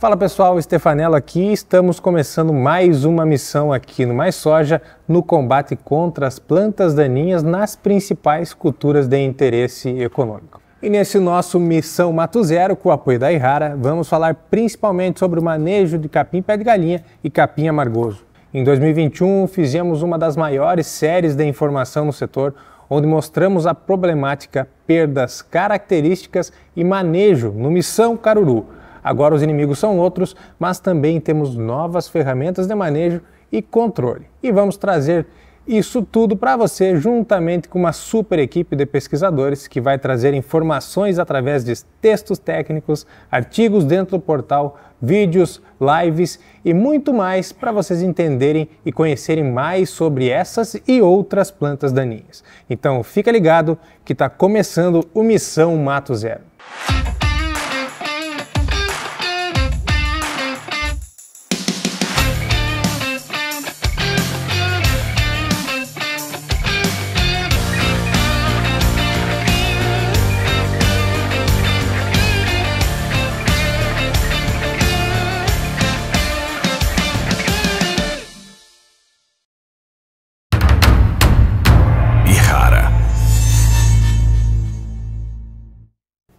Fala pessoal, Stefanello aqui, estamos começando mais uma missão aqui no Mais Soja no combate contra as plantas daninhas nas principais culturas de interesse econômico. E nesse nosso Missão Mato Zero, com o apoio da Irrara, vamos falar principalmente sobre o manejo de capim pé de galinha e capim amargoso. Em 2021 fizemos uma das maiores séries de informação no setor, onde mostramos a problemática, perdas, características e manejo no Missão Caruru. Agora os inimigos são outros, mas também temos novas ferramentas de manejo e controle. E vamos trazer isso tudo para você, juntamente com uma super equipe de pesquisadores que vai trazer informações através de textos técnicos, artigos dentro do portal, vídeos, lives e muito mais para vocês entenderem e conhecerem mais sobre essas e outras plantas daninhas. Então fica ligado que está começando o Missão Mato Zero.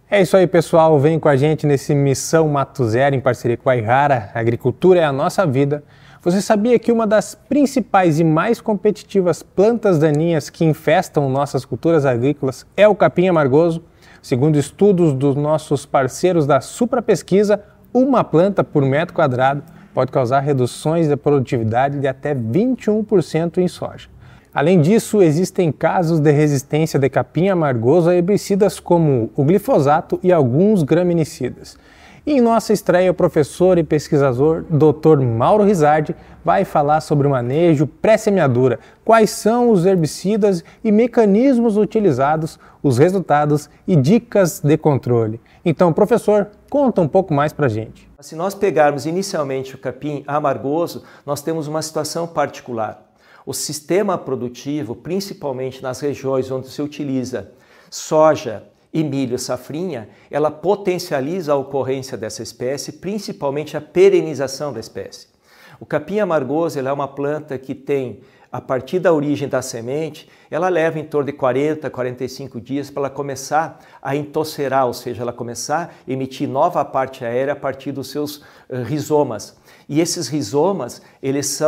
É isso aí, pessoal. Vem com a gente nesse Missão Mato Zero em parceria com a Irrara. A agricultura é a nossa vida. Você sabia que uma das principais e mais competitivas plantas daninhas que infestam nossas culturas agrícolas é o capim amargoso? Segundo estudos dos nossos parceiros da Supra Pesquisa, uma planta por metro quadrado pode causar reduções de produtividade de até 21% em soja. Além disso, existem casos de resistência de capim amargoso a herbicidas como o glifosato e alguns graminicidas. E em nossa estreia, o professor e pesquisador Dr. Mauro Rizardi vai falar sobre o manejo pré-semeadura, quais são os herbicidas e mecanismos utilizados, os resultados e dicas de controle. Então, professor, conta um pouco mais pra gente. Se nós pegarmos inicialmente o capim amargoso, nós temos uma situação particular. O sistema produtivo, principalmente nas regiões onde se utiliza soja e milho safrinha, ela potencializa a ocorrência dessa espécie, principalmente a perenização da espécie. O capim amargoso é uma planta que tem, a partir da origem da semente, ela leva em torno de 40, 45 dias para ela começar a entocerar, ou seja, ela começar a emitir nova parte aérea a partir dos seus rizomas. E esses rizomas, eles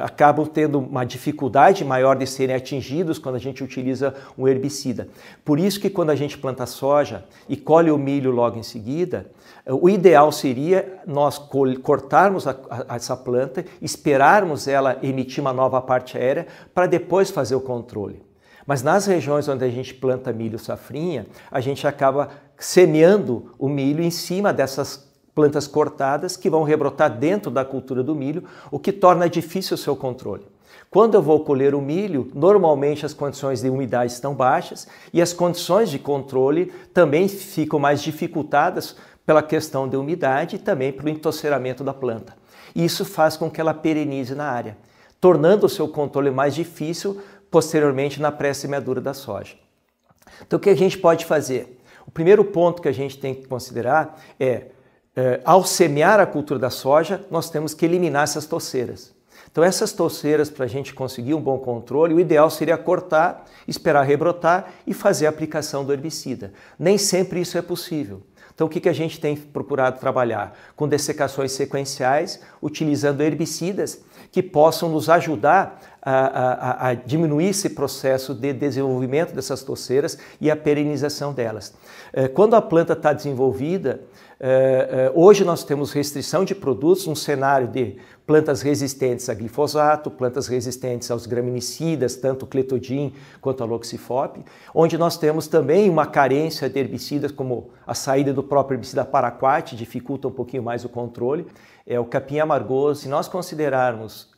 acabam tendo uma dificuldade maior de serem atingidos quando a gente utiliza um herbicida. Por isso que quando a gente planta soja e colhe o milho logo em seguida, o ideal seria nós cortarmos essa planta, esperarmos ela emitir uma nova parte aérea para depois fazer o controle. Mas nas regiões onde a gente planta milho safrinha, a gente acaba semeando o milho em cima dessas plantas cortadas que vão rebrotar dentro da cultura do milho, o que torna difícil o seu controle. Quando eu vou colher o milho, normalmente as condições de umidade estão baixas e as condições de controle também ficam mais dificultadas pela questão de umidade e também pelo entoceramento da planta. Isso faz com que ela perenize na área, tornando o seu controle mais difícil posteriormente na pré-semeadura da soja. Então o que a gente pode fazer? O primeiro ponto que a gente tem que considerar é ao semear a cultura da soja, nós temos que eliminar essas toceiras. Então essas toceiras, para a gente conseguir um bom controle, o ideal seria cortar, esperar rebrotar e fazer a aplicação do herbicida. Nem sempre isso é possível. Então o que a gente tem procurado trabalhar? Com dessecações sequenciais, utilizando herbicidas que possam nos ajudar a diminuir esse processo de desenvolvimento dessas toceiras e a perenização delas. Quando a planta está desenvolvida, hoje nós temos restrição de produtos, um cenário de plantas resistentes a glifosato, plantas resistentes aos graminicidas, tanto o clethodim quanto a loxifop, onde nós temos também uma carência de herbicidas, como a saída do próprio herbicida paraquat, dificulta um pouquinho mais o controle. O capim amargoso, se nós considerarmos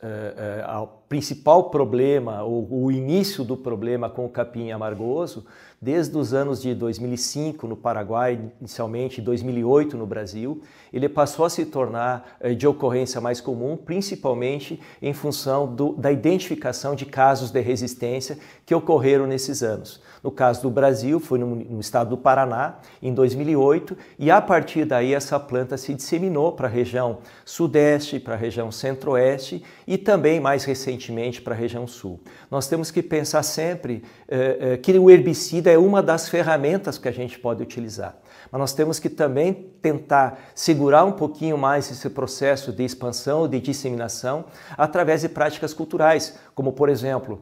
o principal problema, ou o início do problema com o capim amargoso, desde os anos de 2005 no Paraguai, inicialmente 2008 no Brasil, ele passou a se tornar de ocorrência mais comum, principalmente em função da identificação de casos de resistência que ocorreram nesses anos. No caso do Brasil, foi no estado do Paraná, em 2008, e a partir daí essa planta se disseminou para a região sudeste, para a região centro-oeste e também, mais recentemente, para a região sul. Nós temos que pensar sempre que o herbicida é uma das ferramentas que a gente pode utilizar. Mas nós temos que também tentar segurar um pouquinho mais esse processo de expansão, de disseminação, através de práticas culturais, como, por exemplo,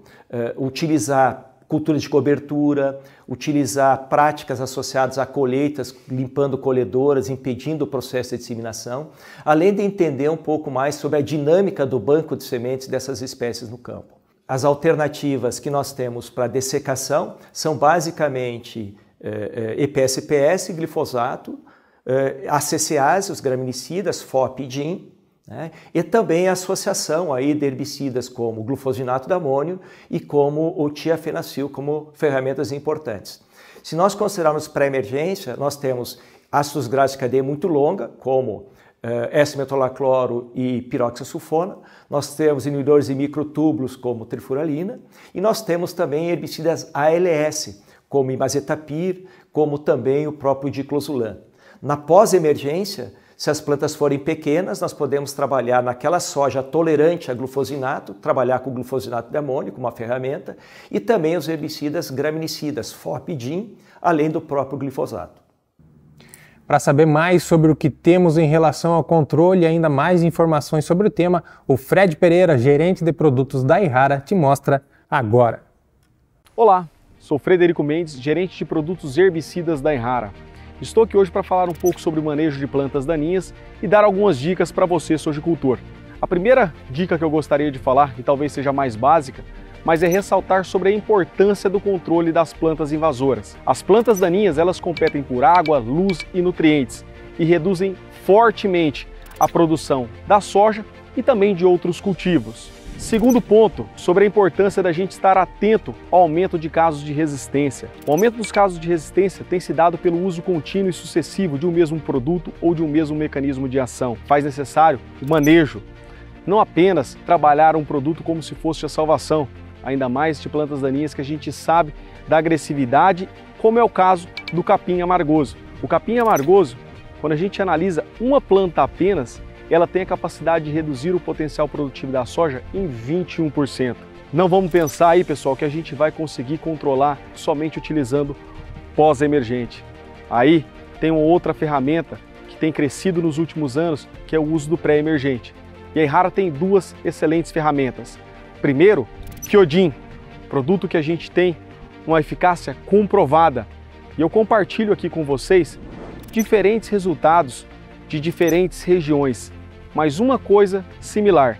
utilizar culturas de cobertura, utilizar práticas associadas a colheitas, limpando colhedoras, impedindo o processo de disseminação, além de entender um pouco mais sobre a dinâmica do banco de sementes dessas espécies no campo. As alternativas que nós temos para dessecação são basicamente EPS-PS, glifosato, ACCase, os graminicidas, FOP e DIN, né? E também a associação aí de herbicidas como o glufosinato de amônio e como o tiafenacil como ferramentas importantes. Se nós considerarmos pré-emergência, nós temos ácidos graxos de cadeia muito longa, como S-metolacloro e piroxasulfona, nós temos inibidores de microtúbulos como trifuralina e nós temos também herbicidas ALS, como imazetapir, como também o próprio diclosulam. Na pós-emergência, se as plantas forem pequenas, nós podemos trabalhar naquela soja tolerante a glufosinato, trabalhar com o glufosinato de amônio como uma ferramenta, e também os herbicidas graminicidas, FOP e DIN, além do próprio glifosato. Para saber mais sobre o que temos em relação ao controle e ainda mais informações sobre o tema, o Fred Pereira, gerente de produtos da Yara, te mostra agora. Olá, sou Frederico Mendes, gerente de produtos herbicidas da Yara. Estou aqui hoje para falar um pouco sobre o manejo de plantas daninhas e dar algumas dicas para você, sojicultor. A primeira dica que eu gostaria de falar, e talvez seja a mais básica, mas é ressaltar sobre a importância do controle das plantas invasoras. As plantas daninhas, elas competem por água, luz e nutrientes e reduzem fortemente a produção da soja e também de outros cultivos. Segundo ponto, sobre a importância da gente estar atento ao aumento de casos de resistência. O aumento dos casos de resistência tem se dado pelo uso contínuo e sucessivo de um mesmo produto ou de um mesmo mecanismo de ação. Faz necessário o manejo, não apenas trabalhar um produto como se fosse a salvação, ainda mais de plantas daninhas que a gente sabe da agressividade, como é o caso do capim amargoso. O capim amargoso, quando a gente analisa uma planta apenas, ela tem a capacidade de reduzir o potencial produtivo da soja em 21%. Não vamos pensar aí, pessoal, que a gente vai conseguir controlar somente utilizando pós-emergente. Aí tem uma outra ferramenta que tem crescido nos últimos anos, que é o uso do pré-emergente. E a Yara tem duas excelentes ferramentas. Primeiro, Kyodin, produto que a gente tem uma eficácia comprovada. E eu compartilho aqui com vocês diferentes resultados de diferentes regiões, mas uma coisa similar,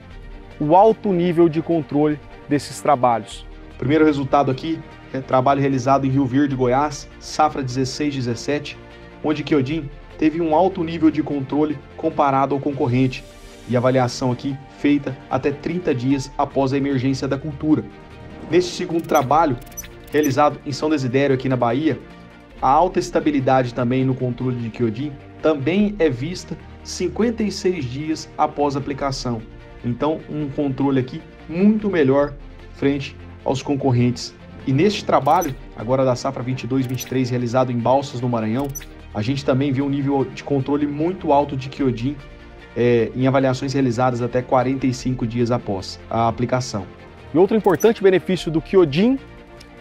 o alto nível de controle desses trabalhos. O primeiro resultado aqui é trabalho realizado em Rio Verde, Goiás, safra 16-17, onde Kyodin teve um alto nível de controle comparado ao concorrente e avaliação aqui feita até 30 dias após a emergência da cultura. Neste segundo trabalho, realizado em São Desidério aqui na Bahia, a alta estabilidade também no controle de Kyodin também é vista 56 dias após a aplicação. Então, um controle aqui muito melhor frente aos concorrentes. E neste trabalho, agora da safra 22-23, realizado em Balsas, no Maranhão, a gente também viu um nível de controle muito alto de Kyodin em avaliações realizadas até 45 dias após a aplicação. E outro importante benefício do Kyodin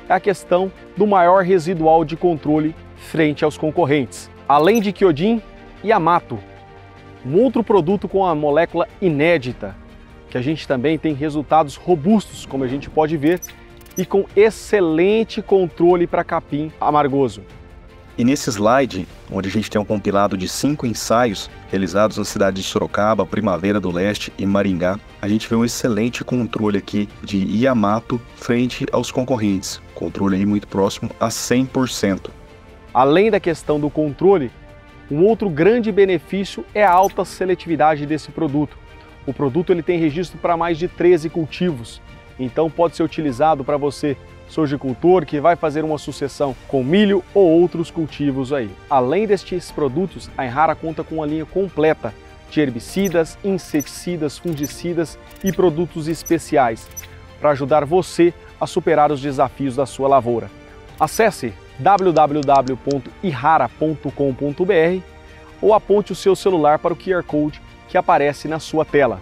é a questão do maior residual de controle frente aos concorrentes. Além de Kyodin, Yamato, um outro produto com a molécula inédita, que a gente também tem resultados robustos, como a gente pode ver, e com excelente controle para capim amargoso. E nesse slide, onde a gente tem um compilado de 5 ensaios realizados nas cidades de Sorocaba, Primavera do Leste e Maringá, a gente vê um excelente controle aqui de Yamato frente aos concorrentes, controle aí muito próximo a 100%. Além da questão do controle, um outro grande benefício é a alta seletividade desse produto. O produto ele tem registro para mais de 13 cultivos, então pode ser utilizado para você sojicultor que vai fazer uma sucessão com milho ou outros cultivos aí. Além destes produtos, a Enrara conta com uma linha completa de herbicidas, inseticidas, fungicidas e produtos especiais para ajudar você a superar os desafios da sua lavoura. Acesse www.enrara.com.br ou aponte o seu celular para o QR Code que aparece na sua tela.